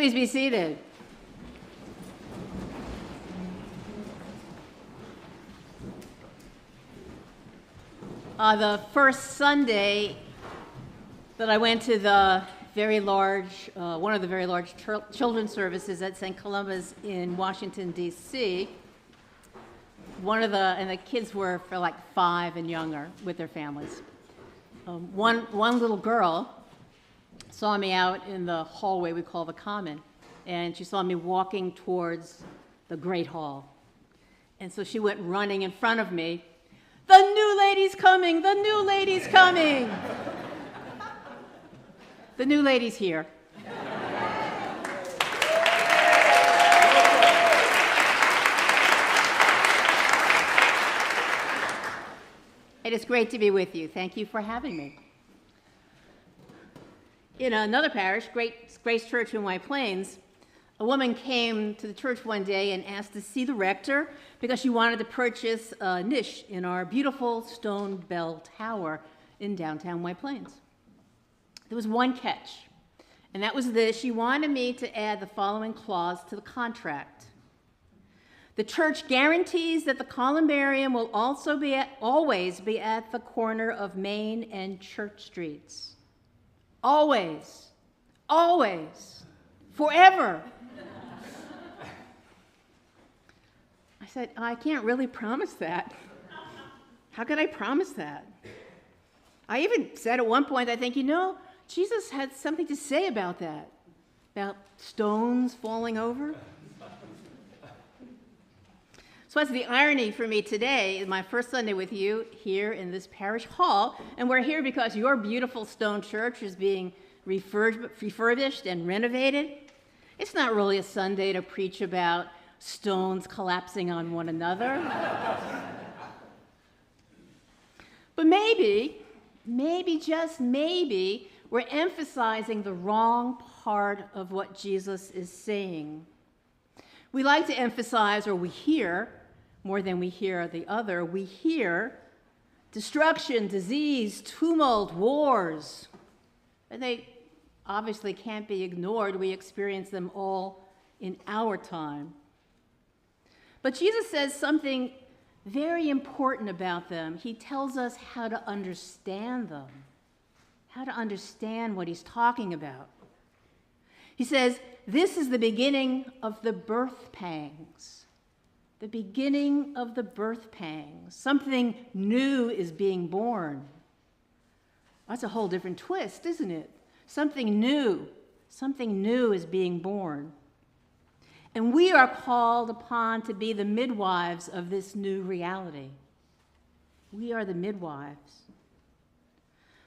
Please be seated. The first Sunday that I went to the very large, one of the very large children's services at St. Columba's in Washington, D.C., and the kids were for like 5 and younger with their families. One little girl saw me out in the hallway we call the Common, and she saw me walking towards the Great Hall. And so she went running in front of me. "The new lady's coming! The new lady's coming!" The new lady's here. It is great to be with you. Thank you for having me. In another parish, Grace Church in White Plains, a woman came to the church one day and asked to see the rector because she wanted to purchase a niche in our beautiful stone bell tower in downtown White Plains. There was one catch, and that was this: she wanted me to add the following clause to the contract. The church guarantees that the columbarium will also always be at the corner of Main and Church Streets. Always, always, forever. I said, I can't really promise that. How could I promise that? I even said at one point, I think, Jesus had something to say about that, about stones falling over. So that's the irony for me today, is my first Sunday with you here in this parish hall, and we're here because your beautiful stone church is being refurbished and renovated. It's not really a Sunday to preach about stones collapsing on one another. But maybe, just maybe, we're emphasizing the wrong part of what Jesus is saying. We like to emphasize, or we hear, more than we hear the other, we hear destruction, disease, tumult, wars. And they obviously can't be ignored. We experience them all in our time. But Jesus says something very important about them. He tells us how to understand them, how to understand what he's talking about. He says, this is the beginning of the birth pangs. The beginning of the birth pangs. Something new is being born. That's a whole different twist, isn't it? Something new is being born. And we are called upon to be the midwives of this new reality. We are the midwives.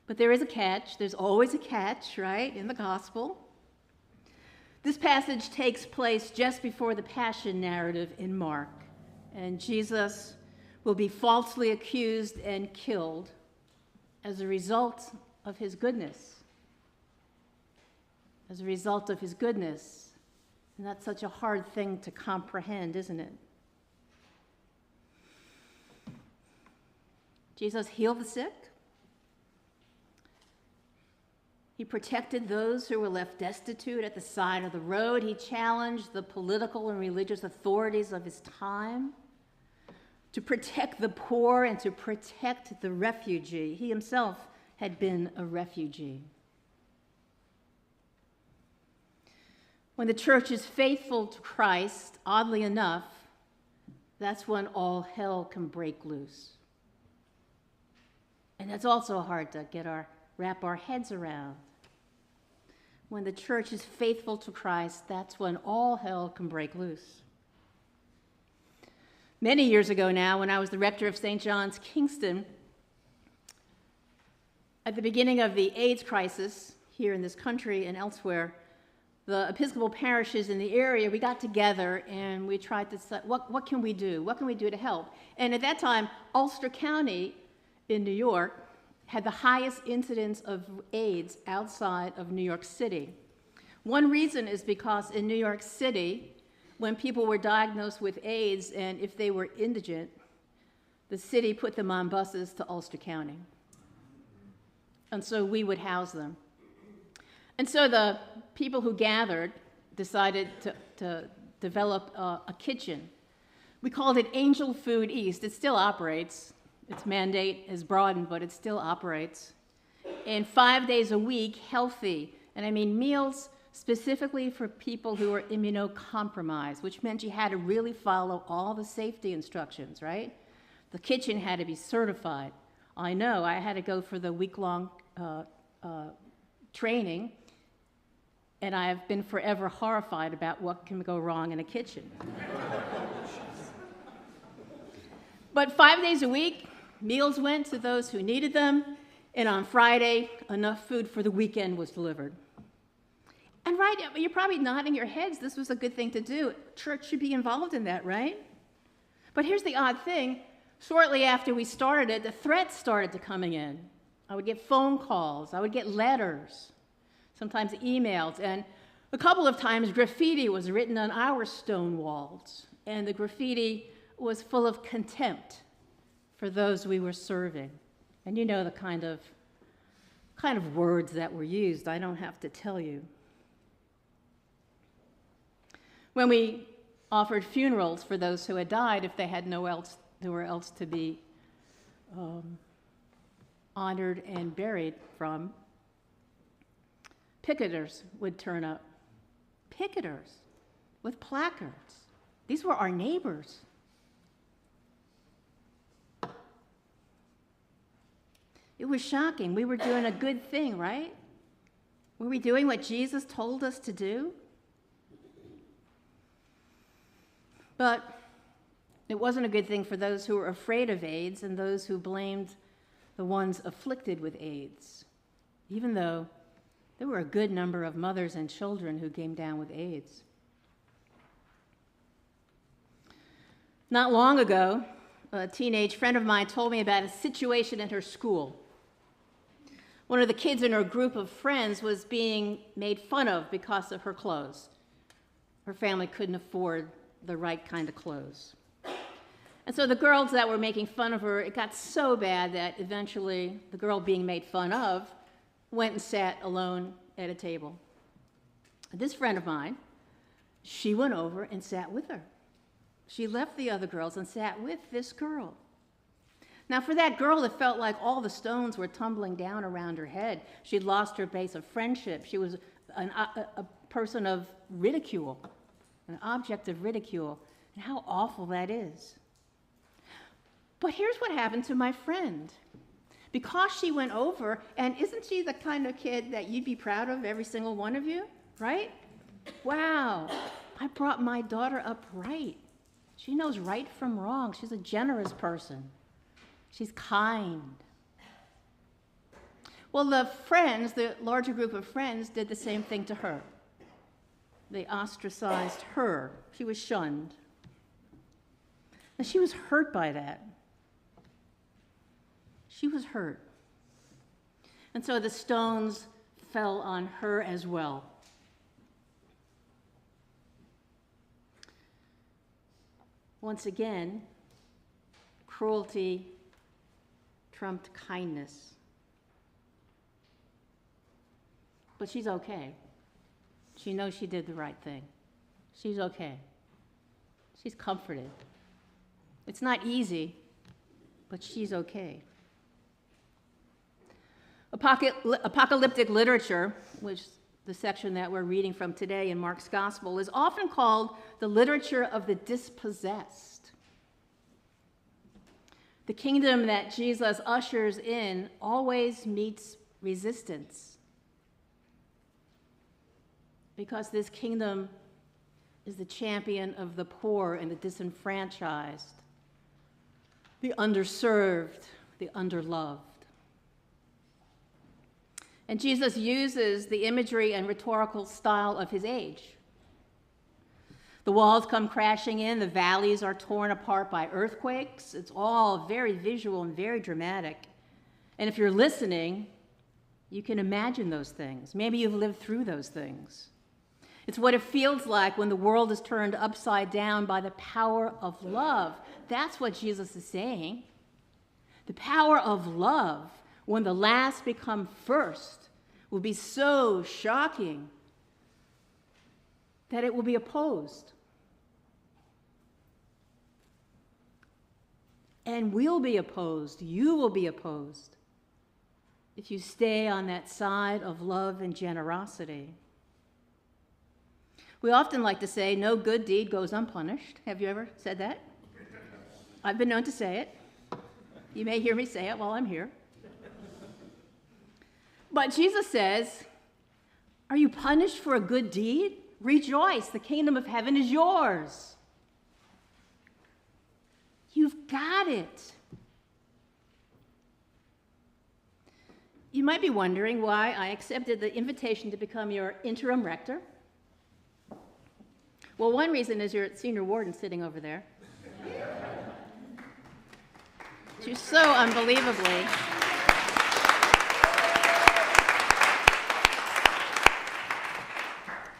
But there is a catch. There's always a catch, right, in the gospel. This passage takes place just before the Passion narrative in Mark, and Jesus will be falsely accused and killed as a result of his goodness. As a result of his goodness. And that's such a hard thing to comprehend, isn't it? Jesus healed the sick. He protected those who were left destitute at the side of the road. He challenged the political and religious authorities of his time to protect the poor and to protect the refugee. He himself had been a refugee. When the church is faithful to Christ, oddly enough, that's when all hell can break loose. And that's also hard to wrap our heads around. When the church is faithful to Christ, that's when all hell can break loose. Many years ago now, when I was the rector of St. John's, Kingston, at the beginning of the AIDS crisis here in this country and elsewhere, the Episcopal parishes in the area, we got together and we tried to say, what can we do? What can we do to help? And at that time, Ulster County in New York had the highest incidence of AIDS outside of New York City. One reason is because in New York City, when people were diagnosed with AIDS and if they were indigent, the city put them on buses to Ulster County. And so we would house them. And so the people who gathered, decided to develop a kitchen. We called it Angel Food East. It still operates. Its mandate is broadened, but it still operates. And 5 days a week, healthy. And I mean meals specifically for people who are immunocompromised, which meant you had to really follow all the safety instructions, right? The kitchen had to be certified. I know, I had to go for the week-long training, and I have been forever horrified about what can go wrong in a kitchen. But 5 days a week, meals went to those who needed them, and on Friday, enough food for the weekend was delivered. And right, you're probably nodding your heads. This was a good thing to do. Church should be involved in that, right? But here's the odd thing. Shortly after we started it, the threats started to coming in. I would get phone calls. I would get letters, sometimes emails. And a couple of times, graffiti was written on our stone walls. And the graffiti was full of contempt for those we were serving. And you know the kind of words that were used. I don't have to tell you. When we offered funerals for those who had died, if they had nowhere else to be honored and buried from, picketers would turn up. Picketers with placards. These were our neighbors. It was shocking. We were doing a good thing, right? Were we doing what Jesus told us to do? But it wasn't a good thing for those who were afraid of AIDS and those who blamed the ones afflicted with AIDS, even though there were a good number of mothers and children who came down with AIDS. Not long ago, a teenage friend of mine told me about a situation at her school. One of the kids in her group of friends was being made fun of because of her clothes. Her family couldn't afford the right kind of clothes. And so the girls that were making fun of her, it got so bad that eventually the girl being made fun of went and sat alone at a table. This friend of mine, she went over and sat with her. She left the other girls and sat with this girl. Now, for that girl, it felt like all the stones were tumbling down around her head. She'd lost her base of friendship. She was a person of ridicule, an object of ridicule, and how awful that is. But here's what happened to my friend. Because she went over, and isn't she the kind of kid that you'd be proud of, every single one of you, right? Wow, I brought my daughter up right. She knows right from wrong. She's a generous person. She's kind. Well, the friends, the larger group of friends, did the same thing to her. They ostracized her. She was shunned. And she was hurt by that. She was hurt. And so the stones fell on her as well. Once again, cruelty trumped kindness. But she's okay. She knows she did the right thing. She's okay. She's comforted. It's not easy, but she's okay. Apocalyptic literature, which is the section that we're reading from today in Mark's Gospel, is often called the literature of the dispossessed. The kingdom that Jesus ushers in always meets resistance, because this kingdom is the champion of the poor and the disenfranchised, the underserved, the underloved. And Jesus uses the imagery and rhetorical style of his age. The walls come crashing in, the valleys are torn apart by earthquakes. It's all very visual and very dramatic. And if you're listening, you can imagine those things. Maybe you've lived through those things. It's what it feels like when the world is turned upside down by the power of love. That's what Jesus is saying. The power of love, when the last become first, will be so shocking that it will be opposed. And we'll be opposed. You will be opposed if you stay on that side of love and generosity. We often like to say, no good deed goes unpunished. Have you ever said that? I've been known to say it. You may hear me say it while I'm here. But Jesus says, are you punished for a good deed? Rejoice, the kingdom of heaven is yours. You've got it. You might be wondering why I accepted the invitation to become your interim rector. Well, one reason is your senior warden sitting over there. She's so unbelievably.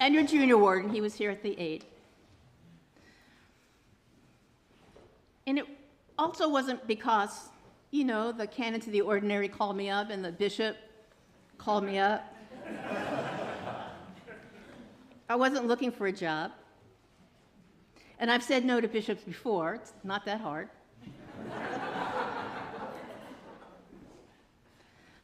And your junior warden, he was here at the 8. And it also wasn't because, the canon to the ordinary called me up and the bishop called me up. I wasn't looking for a job. And I've said no to bishops before. It's not that hard.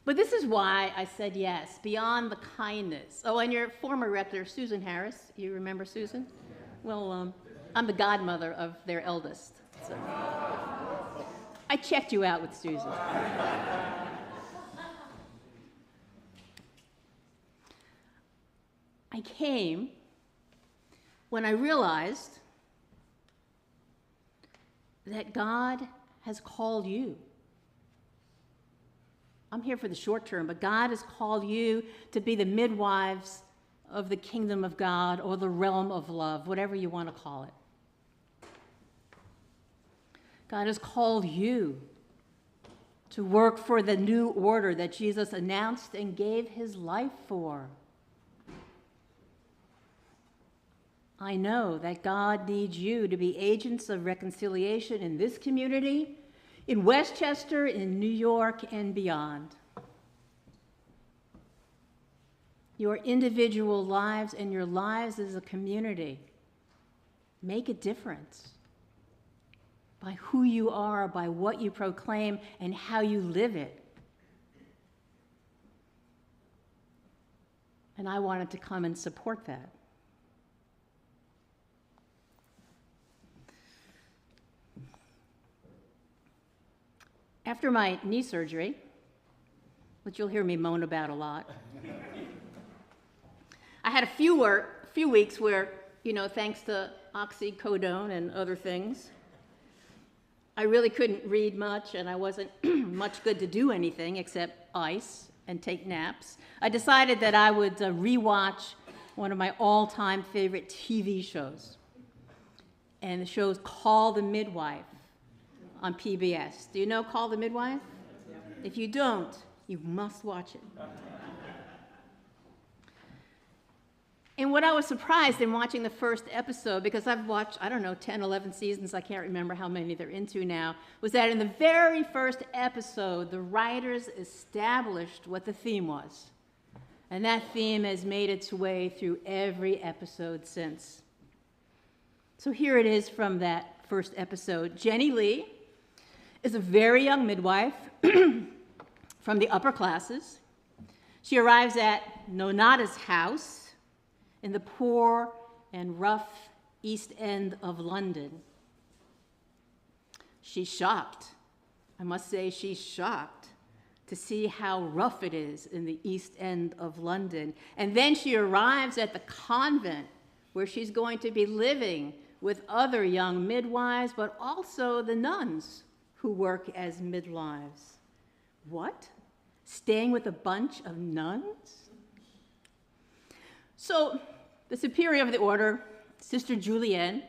But this is why I said yes, beyond the kindness. Oh, and your former rector, Susan Harris, you remember Susan? Well, I'm the godmother of their eldest. So I checked you out with Susan. I came when I realized that God has called you. I'm here for the short term, but God has called you to be the midwives of the kingdom of God or the realm of love, whatever you want to call it. God has called you to work for the new order that Jesus announced and gave his life for. I know that God needs you to be agents of reconciliation in this community, in Westchester, in New York, and beyond. Your individual lives and your lives as a community make a difference by who you are, by what you proclaim, and how you live it. And I wanted to come and support that. After my knee surgery, which you'll hear me moan about a lot, I had a few weeks where, thanks to oxycodone and other things, I really couldn't read much, and I wasn't much good to do anything except ice and take naps. I decided that I would rewatch one of my all-time favorite TV shows. And the show's Call the Midwife on PBS. Do you know Call the Midwife? Yeah. If you don't, you must watch it. And what I was surprised in watching the first episode, because I've watched, 10, 11 seasons, I can't remember how many they're into now, was that in the very first episode, the writers established what the theme was. And that theme has made its way through every episode since. So here it is from that first episode. Jenny Lee is a very young midwife from the upper classes. She arrives at Nonada's house in the poor and rough East End of London. She's shocked. I must say she's shocked to see how rough it is in the East End of London. And then she arrives at the convent where she's going to be living with other young midwives, but also the nuns who work as midwives. What? Staying with a bunch of nuns? So the superior of the order, Sister Julienne,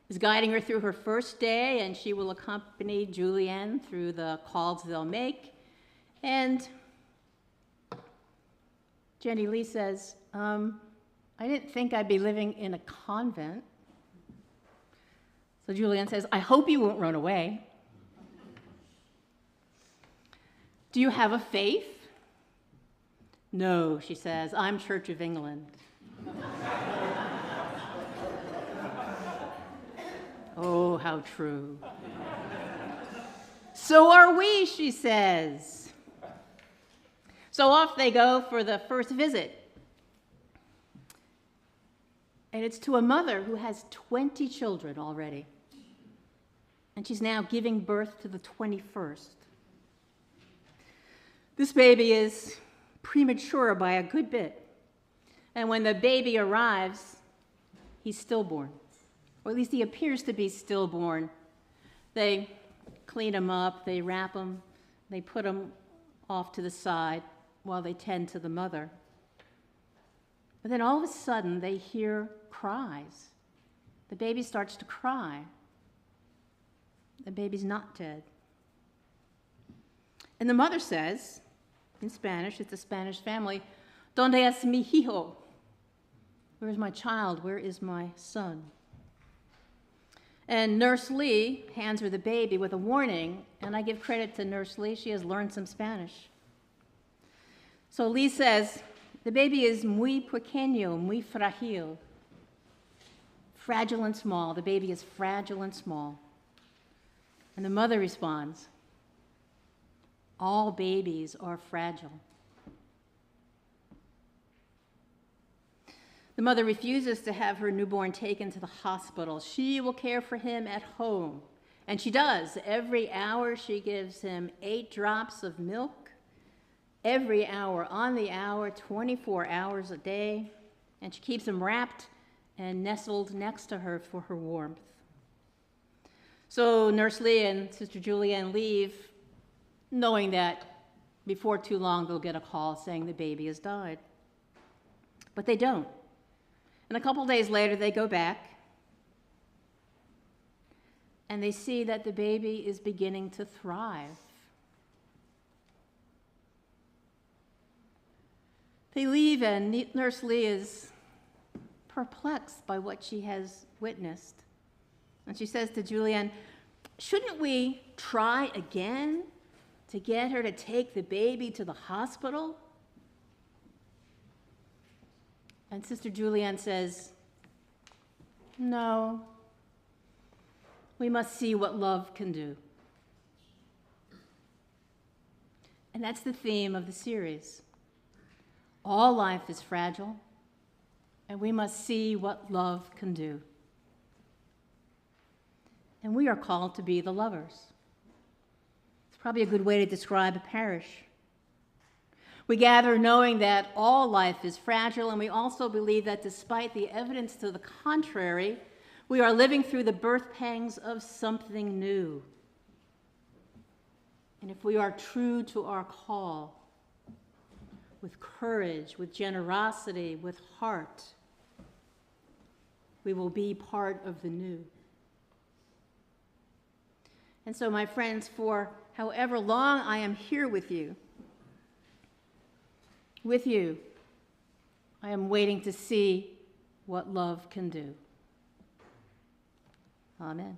is guiding her through her first day, and she will accompany Julienne through the calls they'll make. And Jenny Lee says, I didn't think I'd be living in a convent. So Julienne says, I hope you won't run away. Do you have a faith? No, she says, I'm Church of England. Oh, how true. So are we, she says. So off they go for the first visit. And it's to a mother who has 20 children already. And she's now giving birth to the 21st. This baby is premature by a good bit. And when the baby arrives, he's stillborn. Or at least he appears to be stillborn. They clean him up, they wrap him, they put him off to the side while they tend to the mother. But then all of a sudden, they hear cries. The baby starts to cry. The baby's not dead. And the mother says, in Spanish, it's a Spanish family, "Donde es mi hijo?" Where is my child? Where is my son? And Nurse Lee hands her the baby with a warning, and I give credit to Nurse Lee. She has learned some Spanish. So Lee says, the baby is muy pequeño, muy frágil. Fragile and small. The baby is fragile and small. And the mother responds, all babies are fragile. The mother refuses to have her newborn taken to the hospital. She will care for him at home. And she does. Every hour she gives him 8 drops of milk. Every hour on the hour, 24 hours a day. And she keeps him wrapped and nestled next to her for her warmth. So Nurse Lee and Sister Julianne leave, knowing that before too long they'll get a call saying the baby has died. But they don't. And a couple days later, they go back, and they see that the baby is beginning to thrive. They leave, and Nurse Lee is perplexed by what she has witnessed. And she says to Julianne, shouldn't we try again to get her to take the baby to the hospital? And Sister Julianne says, no, we must see what love can do. And that's the theme of the series. All life is fragile, and we must see what love can do. And we are called to be the lovers. It's probably a good way to describe a parish. We gather knowing that all life is fragile, and we also believe that despite the evidence to the contrary, we are living through the birth pangs of something new. And if we are true to our call, with courage, with generosity, with heart, we will be part of the new. And so, my friends, for however long I am here with you, I am waiting to see what love can do. Amen.